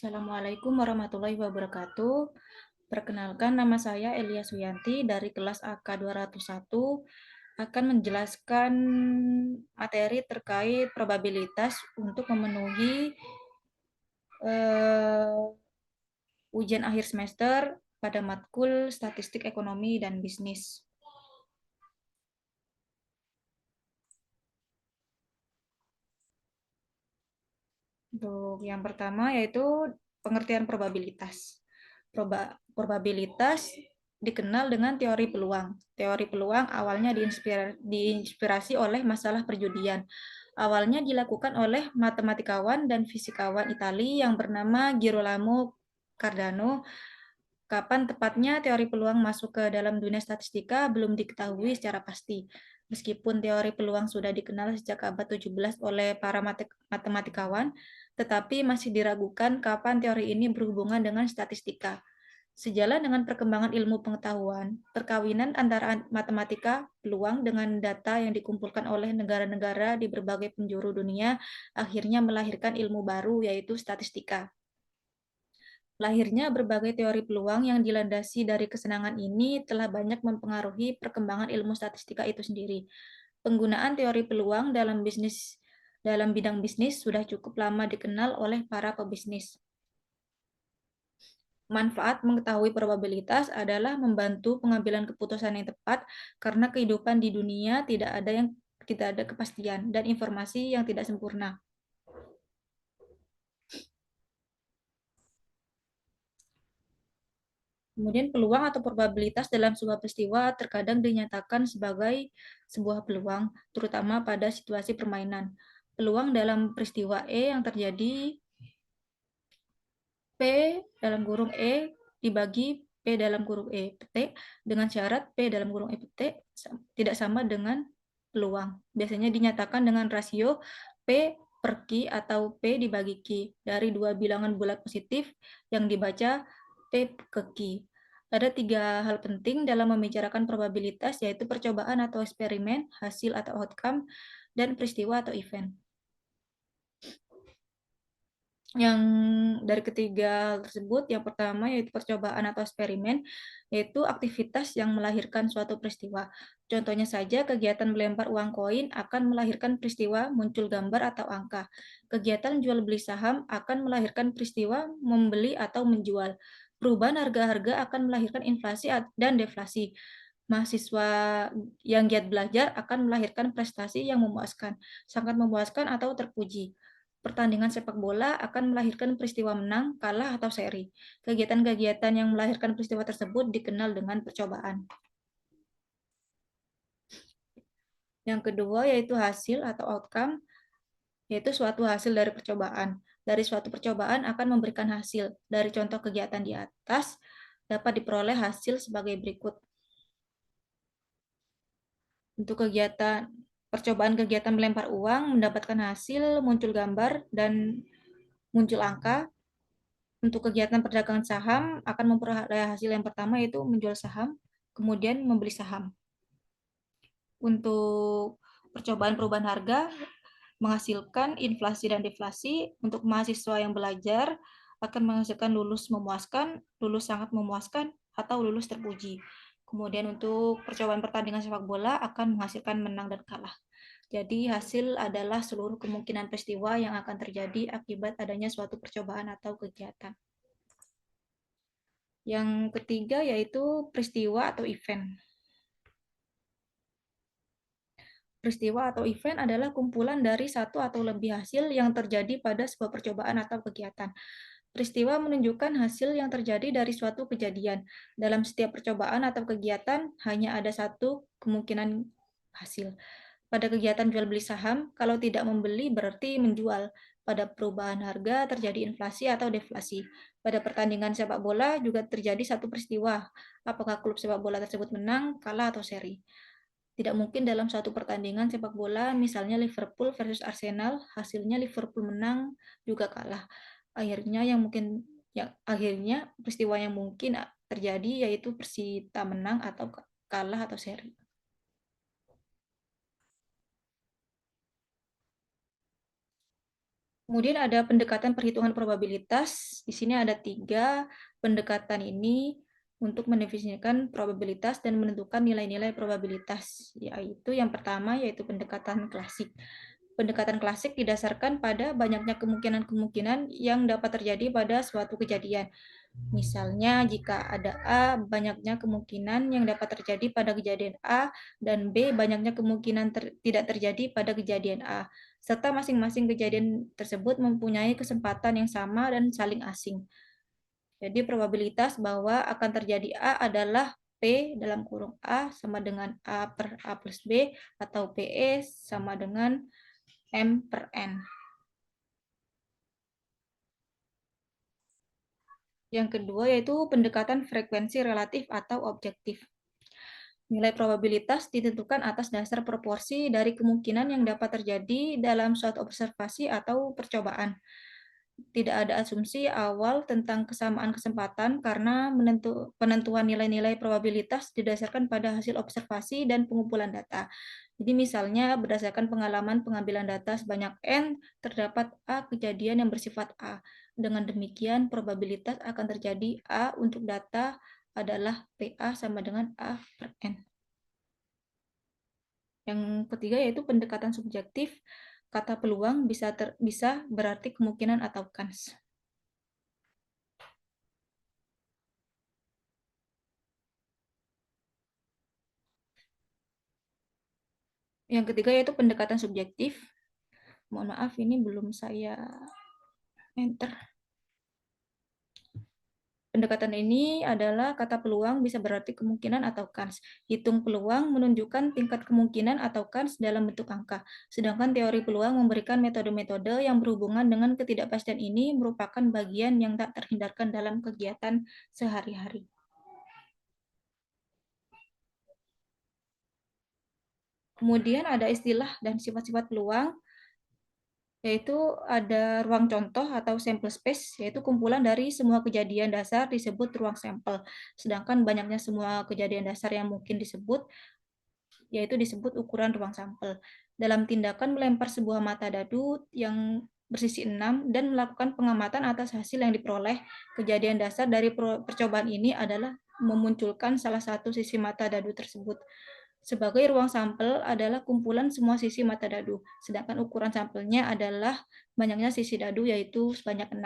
Assalamualaikum warahmatullahi wabarakatuh. Perkenalkan, nama saya Elia Suyanti dari kelas AK 201 akan menjelaskan materi terkait probabilitas untuk memenuhi eh, ujian akhir semester pada matkul Statistik Ekonomi dan Bisnis. Untuk yang pertama yaitu pengertian probabilitas. Probabilitas dikenal dengan teori peluang. Teori peluang awalnya diinspirasi oleh masalah perjudian. Awalnya dilakukan oleh matematikawan dan fisikawan Italia yang bernama Girolamo Cardano. Kapan tepatnya teori peluang masuk ke dalam dunia statistika belum diketahui secara pasti. Meskipun teori peluang sudah dikenal sejak abad 17 oleh para matematikawan, tetapi masih diragukan kapan teori ini berhubungan dengan statistika. Sejalan dengan perkembangan ilmu pengetahuan, perkawinan antara matematika peluang dengan data yang dikumpulkan oleh negara-negara di berbagai penjuru dunia akhirnya melahirkan ilmu baru, yaitu statistika. Lahirnya berbagai teori peluang yang dilandasi dari kesenangan ini telah banyak mempengaruhi perkembangan ilmu statistika itu sendiri. Penggunaan teori peluang dalam bidang bisnis sudah cukup lama dikenal oleh para pebisnis. Manfaat mengetahui probabilitas adalah membantu pengambilan keputusan yang tepat karena kehidupan di dunia tidak ada kepastian dan informasi yang tidak sempurna. Kemudian peluang atau probabilitas dalam sebuah peristiwa terkadang dinyatakan sebagai sebuah peluang, terutama pada situasi permainan. Peluang dalam peristiwa E yang terjadi P dalam kurung E dibagi P dalam kurung E T dengan syarat P dalam kurung E T tidak sama dengan peluang. Biasanya dinyatakan dengan rasio P per Q atau P dibagi Q dari dua bilangan bulat positif yang dibaca P ke Q. Ada tiga hal penting dalam membicarakan probabilitas, yaitu percobaan atau eksperimen, hasil atau outcome, dan peristiwa atau event. Yang dari ketiga hal tersebut, yang pertama yaitu percobaan atau eksperimen, yaitu aktivitas yang melahirkan suatu peristiwa. Contohnya saja, kegiatan melempar uang koin akan melahirkan peristiwa muncul gambar atau angka. Kegiatan jual beli saham akan melahirkan peristiwa membeli atau menjual. Perubahan harga-harga akan melahirkan inflasi dan deflasi. Mahasiswa yang giat belajar akan melahirkan prestasi yang memuaskan, sangat memuaskan atau terpuji. Pertandingan sepak bola akan melahirkan peristiwa menang, kalah, atau seri. Kegiatan-kegiatan yang melahirkan peristiwa tersebut dikenal dengan percobaan. Yang kedua yaitu hasil atau outcome, yaitu suatu hasil dari percobaan. Dari suatu percobaan akan memberikan hasil. Dari contoh kegiatan di atas dapat diperoleh hasil sebagai berikut. Untuk percobaan kegiatan melempar uang mendapatkan hasil, muncul gambar, dan muncul angka. Untuk kegiatan perdagangan saham akan memperoleh hasil yang pertama yaitu menjual saham, kemudian membeli saham. Untuk percobaan perubahan harga menghasilkan inflasi dan deflasi. Untuk mahasiswa yang belajar akan menghasilkan lulus memuaskan, lulus sangat memuaskan, atau lulus terpuji. Kemudian untuk percobaan pertandingan sepak bola akan menghasilkan menang dan kalah. Jadi hasil adalah seluruh kemungkinan peristiwa yang akan terjadi akibat adanya suatu percobaan atau kegiatan. Yang ketiga yaitu peristiwa atau event. Peristiwa atau event adalah kumpulan dari satu atau lebih hasil yang terjadi pada sebuah percobaan atau kegiatan. Peristiwa menunjukkan hasil yang terjadi dari suatu kejadian. Dalam setiap percobaan atau kegiatan, hanya ada satu kemungkinan hasil. Pada kegiatan jual beli saham, kalau tidak membeli berarti menjual. Pada perubahan harga terjadi inflasi atau deflasi. Pada pertandingan sepak bola juga terjadi satu peristiwa. Apakah klub sepak bola tersebut menang, kalah, atau seri. Tidak mungkin dalam suatu pertandingan sepak bola, misalnya Liverpool versus Arsenal, hasilnya Liverpool menang juga kalah. Akhirnya peristiwa yang mungkin terjadi yaitu Persita menang atau kalah atau seri. Kemudian ada pendekatan perhitungan probabilitas. Di sini ada 3 pendekatan ini untuk mendefinisikan probabilitas dan menentukan nilai-nilai probabilitas. Yaitu yang pertama yaitu pendekatan klasik. Pendekatan klasik didasarkan pada banyaknya kemungkinan-kemungkinan yang dapat terjadi pada suatu kejadian. Misalnya, jika ada A, banyaknya kemungkinan yang dapat terjadi pada kejadian A, dan B, banyaknya kemungkinan tidak terjadi pada kejadian A, serta masing-masing kejadian tersebut mempunyai kesempatan yang sama dan saling asing. Jadi, probabilitas bahwa akan terjadi A adalah P dalam kurung A sama dengan A per A plus B, atau PE sama dengan M per N. Yang kedua yaitu pendekatan frekuensi relatif atau objektif. Nilai probabilitas ditentukan atas dasar proporsi dari kemungkinan yang dapat terjadi dalam suatu observasi atau percobaan. Tidak ada asumsi awal tentang kesamaan kesempatan karena penentuan nilai-nilai probabilitas didasarkan pada hasil observasi dan pengumpulan data. Jadi misalnya berdasarkan pengalaman pengambilan data sebanyak N, terdapat A kejadian yang bersifat A. Dengan demikian, probabilitas akan terjadi A untuk data adalah PA sama dengan A per N. Yang ketiga yaitu pendekatan subjektif. Kata peluang bisa berarti kemungkinan atau kans. Yang ketiga yaitu pendekatan subjektif. Mohon maaf, ini belum saya enter. Pendekatan ini adalah kata peluang bisa berarti kemungkinan atau kans. Hitung peluang menunjukkan tingkat kemungkinan atau kans dalam bentuk angka. Sedangkan teori peluang memberikan metode-metode yang berhubungan dengan ketidakpastian ini merupakan bagian yang tak terhindarkan dalam kegiatan sehari-hari. Kemudian ada istilah dan sifat-sifat peluang, yaitu ada ruang contoh atau sample space, yaitu kumpulan dari semua kejadian dasar disebut ruang sampel. Sedangkan banyaknya semua kejadian dasar yang mungkin disebut, yaitu disebut ukuran ruang sampel. Dalam tindakan melempar sebuah mata dadu yang bersisi 6 dan melakukan pengamatan atas hasil yang diperoleh, kejadian dasar dari percobaan ini adalah memunculkan salah satu sisi mata dadu tersebut. Sebagai ruang sampel adalah kumpulan semua sisi mata dadu, sedangkan ukuran sampelnya adalah banyaknya sisi dadu yaitu sebanyak 6.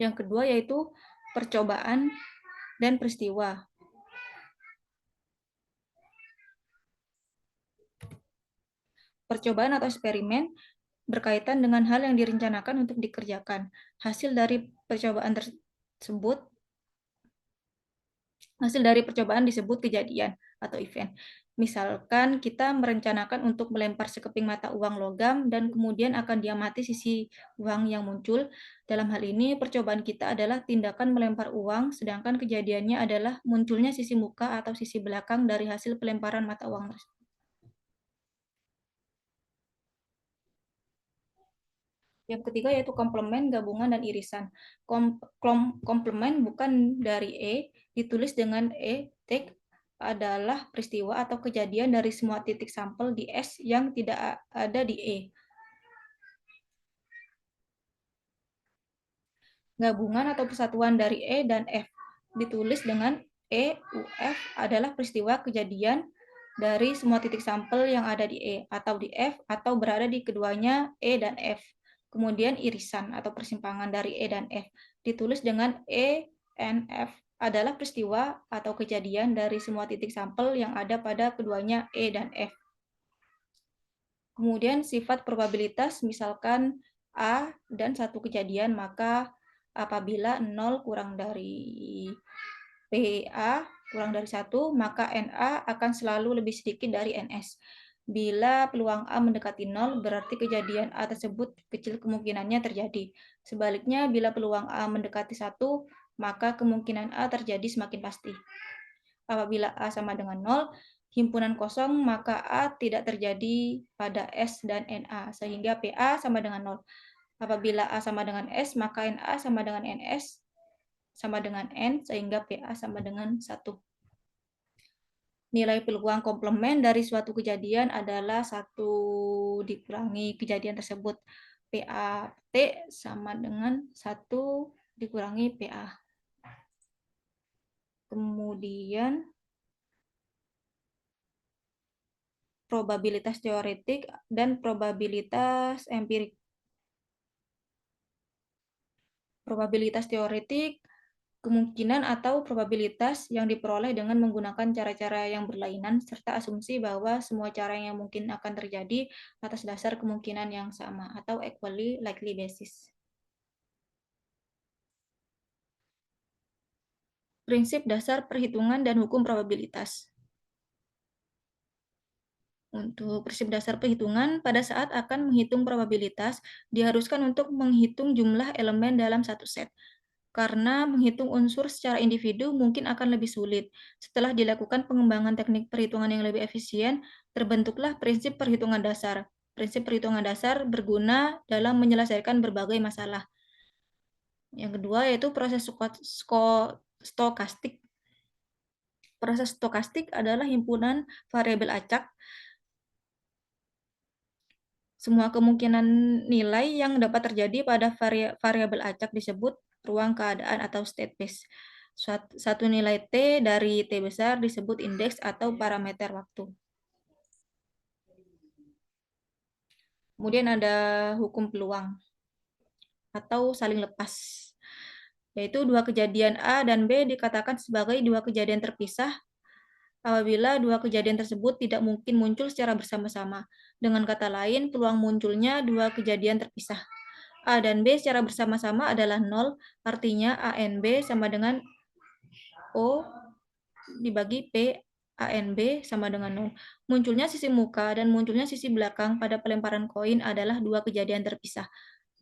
Yang kedua yaitu percobaan dan peristiwa. Percobaan atau eksperimen berkaitan dengan hal yang direncanakan untuk dikerjakan. Hasil dari percobaan disebut kejadian atau event. Misalkan kita merencanakan untuk melempar sekeping mata uang logam dan kemudian akan diamati sisi uang yang muncul. Dalam hal ini percobaan kita adalah tindakan melempar uang, sedangkan kejadiannya adalah munculnya sisi muka atau sisi belakang dari hasil pelemparan mata uang tersebut. Yang ketiga yaitu komplement, gabungan, dan irisan. Komplement bukan dari E, ditulis dengan E, take adalah peristiwa atau kejadian dari semua titik sampel di S yang tidak ada di E. Gabungan atau persatuan dari E dan F ditulis dengan E, UF adalah peristiwa kejadian dari semua titik sampel yang ada di E atau di F atau berada di keduanya E dan F. Kemudian irisan atau persimpangan dari E dan F ditulis dengan E, N, F adalah peristiwa atau kejadian dari semua titik sampel yang ada pada keduanya E dan F. Kemudian sifat probabilitas, misalkan A dan satu kejadian, maka apabila 0 kurang dari PA kurang dari 1, maka NA akan selalu lebih sedikit dari NS. Bila peluang A mendekati 0, berarti kejadian A tersebut kecil kemungkinannya terjadi. Sebaliknya, bila peluang A mendekati 1, maka kemungkinan A terjadi semakin pasti. Apabila A sama dengan 0, himpunan kosong, maka A tidak terjadi pada S dan NA, sehingga PA sama dengan 0. Apabila A sama dengan S, maka NA sama dengan NS, sama dengan N, sehingga PA sama dengan 1. Nilai peluang komplement dari suatu kejadian adalah 1 dikurangi kejadian tersebut. PAT sama dengan 1 dikurangi PA. Kemudian probabilitas teoretik dan probabilitas empirik. Probabilitas teoretik kemungkinan atau probabilitas yang diperoleh dengan menggunakan cara-cara yang berlainan serta asumsi bahwa semua cara yang mungkin akan terjadi atas dasar kemungkinan yang sama atau equally likely basis. Prinsip dasar perhitungan dan hukum probabilitas. Untuk prinsip dasar perhitungan, pada saat akan menghitung probabilitas, diharuskan untuk menghitung jumlah elemen dalam satu set. Karena menghitung unsur secara individu mungkin akan lebih sulit. Setelah dilakukan pengembangan teknik perhitungan yang lebih efisien, terbentuklah prinsip perhitungan dasar. Prinsip perhitungan dasar berguna dalam menyelesaikan berbagai masalah. Yang kedua yaitu proses stokastik. Proses stokastik adalah himpunan variabel acak. Semua kemungkinan nilai yang dapat terjadi pada variabel acak disebut ruang keadaan atau state space. Satu nilai T dari T besar disebut indeks atau parameter waktu. Kemudian ada hukum peluang atau saling lepas, yaitu dua kejadian A dan B dikatakan sebagai dua kejadian terpisah apabila dua kejadian tersebut tidak mungkin muncul secara bersama-sama. Dengan kata lain, peluang munculnya dua kejadian terpisah. A dan B secara bersama-sama adalah 0, artinya A n B sama dengan O dibagi P A n B sama dengan 0. Munculnya sisi muka dan munculnya sisi belakang pada pelemparan koin adalah dua kejadian terpisah.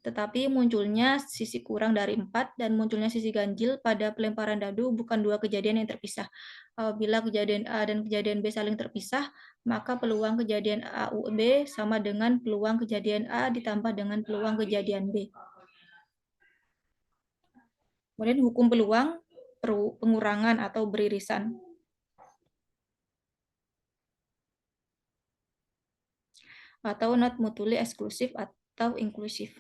Tetapi munculnya sisi kurang dari 4 dan munculnya sisi ganjil pada pelemparan dadu bukan dua kejadian yang terpisah. Apabila kejadian A dan kejadian B saling terpisah, maka peluang kejadian A B sama dengan peluang kejadian A ditambah dengan peluang kejadian B. Kemudian hukum peluang pengurangan atau beririsan. Atau not mutually exclusive atau inklusif,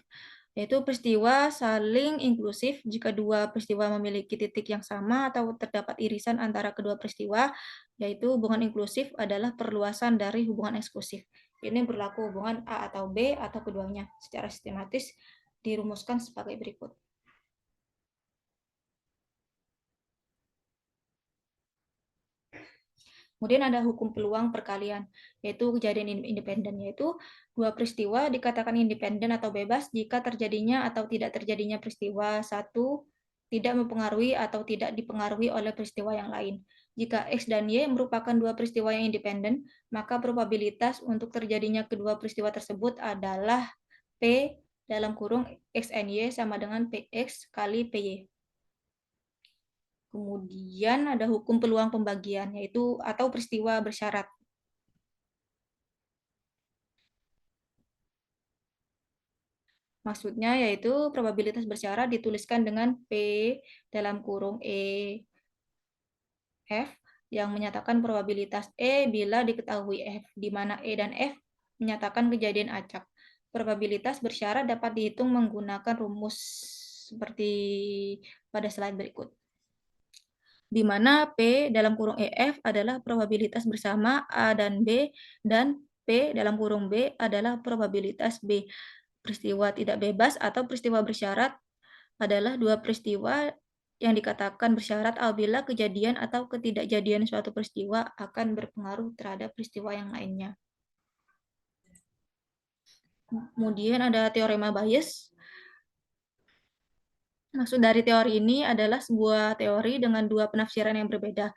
yaitu peristiwa saling inklusif jika dua peristiwa memiliki titik yang sama atau terdapat irisan antara kedua peristiwa, yaitu hubungan inklusif adalah perluasan dari hubungan eksklusif. Ini berlaku hubungan A atau B atau keduanya. Secara sistematis dirumuskan sebagai berikut. Kemudian ada hukum peluang perkalian, yaitu kejadian independen, yaitu dua peristiwa dikatakan independen atau bebas jika terjadinya atau tidak terjadinya peristiwa satu tidak mempengaruhi atau tidak dipengaruhi oleh peristiwa yang lain. Jika X dan Y merupakan dua peristiwa yang independen, maka probabilitas untuk terjadinya kedua peristiwa tersebut adalah P dalam kurung X and Y sama dengan PX kali PY. Kemudian ada hukum peluang pembagian, yaitu atau peristiwa bersyarat. Maksudnya yaitu probabilitas bersyarat dituliskan dengan P dalam kurung E F yang menyatakan probabilitas E bila diketahui F, di mana E dan F menyatakan kejadian acak. Probabilitas bersyarat dapat dihitung menggunakan rumus seperti pada slide berikut, di mana P dalam kurung EF adalah probabilitas bersama A dan B, dan P dalam kurung B adalah probabilitas B. Peristiwa tidak bebas atau peristiwa bersyarat adalah dua peristiwa yang dikatakan bersyarat apabila kejadian atau ketidakjadian suatu peristiwa akan berpengaruh terhadap peristiwa yang lainnya. Kemudian ada teorema Bayes. Maksud dari teori ini adalah sebuah teori dengan dua penafsiran yang berbeda.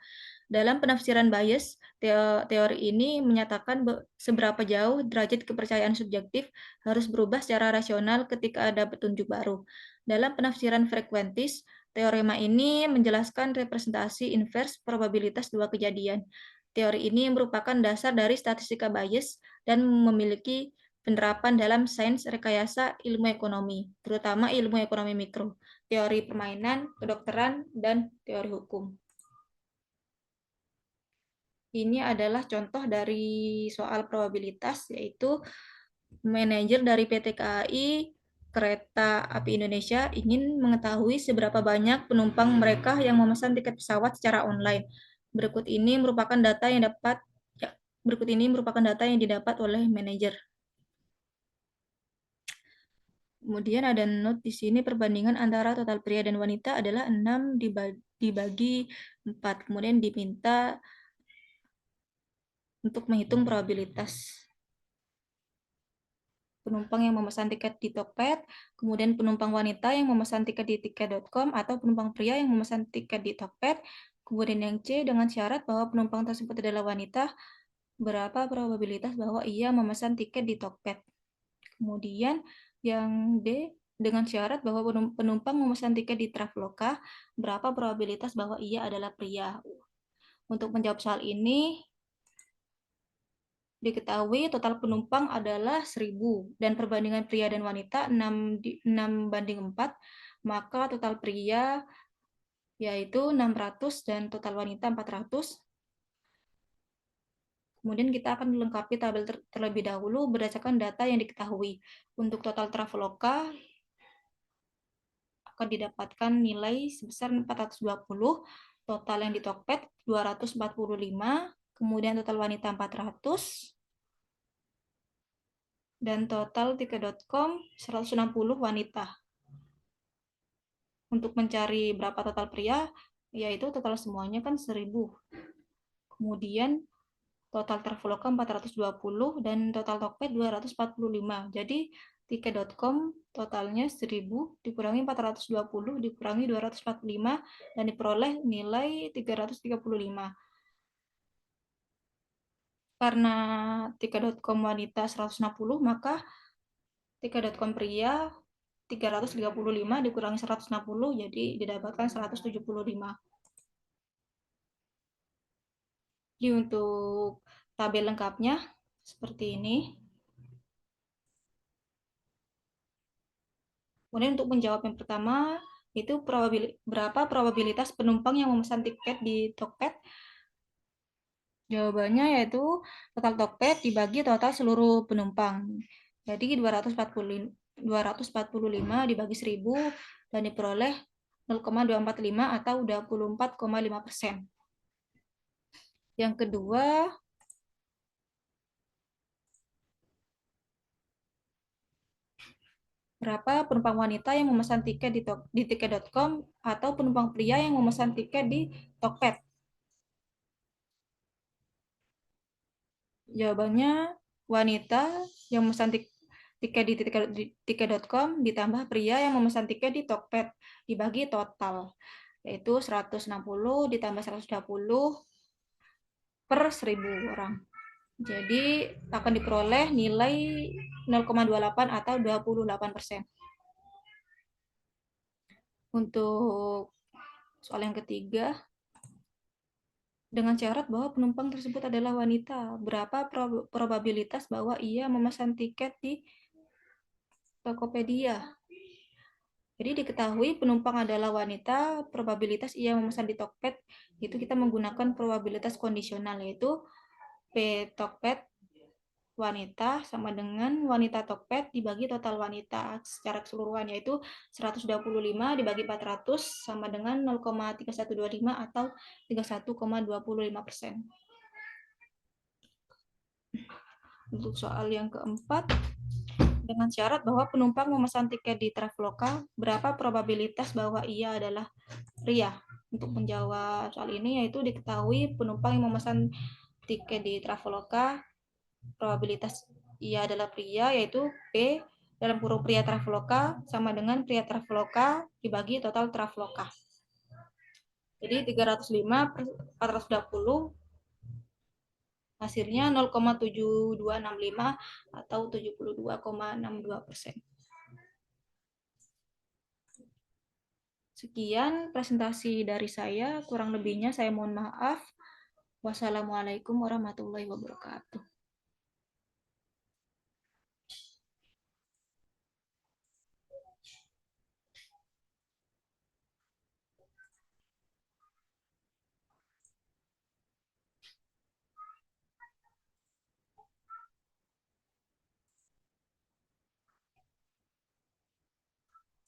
Dalam penafsiran Bayes, teori ini menyatakan seberapa jauh derajat kepercayaan subjektif harus berubah secara rasional ketika ada petunjuk baru. Dalam penafsiran frekuentis, teorema ini menjelaskan representasi inverse probabilitas dua kejadian. Teori ini merupakan dasar dari statistika Bayes dan memiliki penerapan dalam sains rekayasa ilmu ekonomi, terutama ilmu ekonomi mikro, teori permainan, kedokteran, dan teori hukum. Ini adalah contoh dari soal probabilitas, yaitu manajer dari PT KAI Kereta Api Indonesia ingin mengetahui seberapa banyak penumpang mereka yang memesan tiket pesawat secara online. Berikut ini merupakan data yang didapat oleh manajer. Kemudian ada note di sini perbandingan antara total pria dan wanita adalah 6 dibagi 4. Kemudian diminta untuk menghitung probabilitas penumpang yang memesan tiket di Tokped, kemudian penumpang wanita yang memesan tiket di tiket.com atau penumpang pria yang memesan tiket di Tokped. Kemudian yang C, dengan syarat bahwa penumpang tersebut adalah wanita, berapa probabilitas bahwa ia memesan tiket di Tokped. Kemudian yang D, dengan syarat bahwa penumpang memesan tiket di Traveloka, berapa probabilitas bahwa ia adalah pria. Untuk menjawab soal ini, diketahui total penumpang adalah 1.000 dan perbandingan pria dan wanita 6:4, maka total pria yaitu 600 dan total wanita 400. Kemudian kita akan melengkapi tabel terlebih dahulu berdasarkan data yang diketahui. Untuk total Traveloka akan didapatkan nilai sebesar 420, total yang di Tokped 245, kemudian total wanita 400, dan total tiket.com 160 wanita. Untuk mencari berapa total pria, yaitu total semuanya kan 1.000. Kemudian total Traveloka 420 dan total Tokped 245. Jadi tiket.com totalnya 1.000 dikurangi 420 dikurangi 245 dan diperoleh nilai 335. Karena tiket.com wanita 160, maka tiket.com pria 335 dikurangi 160, jadi didapatkan 175. Jadi untuk tabel lengkapnya seperti ini. Kemudian untuk menjawab yang pertama, itu berapa probabilitas penumpang yang memesan tiket di Tokped? Jawabannya yaitu total Tokped dibagi total seluruh penumpang. Jadi 245 dibagi 1.000 dan diperoleh 0,245 atau 24,5%. Yang kedua, berapa penumpang wanita yang memesan tiket di tiket.com atau penumpang pria yang memesan tiket di Tokped? Jawabannya wanita yang memesan tiket di tiket.com ditambah pria yang memesan tiket di Tokped dibagi total, yaitu 160 ditambah 120 per 1.000 orang. Jadi akan diperoleh nilai 0,28 atau 28%. Untuk soal yang ketiga, dengan syarat bahwa penumpang tersebut adalah wanita, berapa probabilitas bahwa ia memesan tiket di Tokopedia? Jadi diketahui penumpang adalah wanita, probabilitas ia memesan di Tokped itu kita menggunakan probabilitas kondisional, yaitu P Tokped wanita sama dengan wanita Tokped dibagi total wanita secara keseluruhan, yaitu 125 dibagi 400 sama dengan 0,3125 atau 31,25%. Untuk soal yang keempat, dengan syarat bahwa penumpang memesan tiket di Traveloka, berapa probabilitas bahwa ia adalah pria? Untuk menjawab soal ini, yaitu diketahui penumpang yang memesan tiket di Traveloka, probabilitas ia adalah pria, yaitu P dalam kurung pria Traveloka sama dengan pria Traveloka dibagi total Traveloka. Jadi 305 per 420 hasilnya 0,7265 atau 72,62%. Sekian presentasi dari saya, kurang lebihnya saya mohon maaf. Wassalamualaikum warahmatullahi wabarakatuh.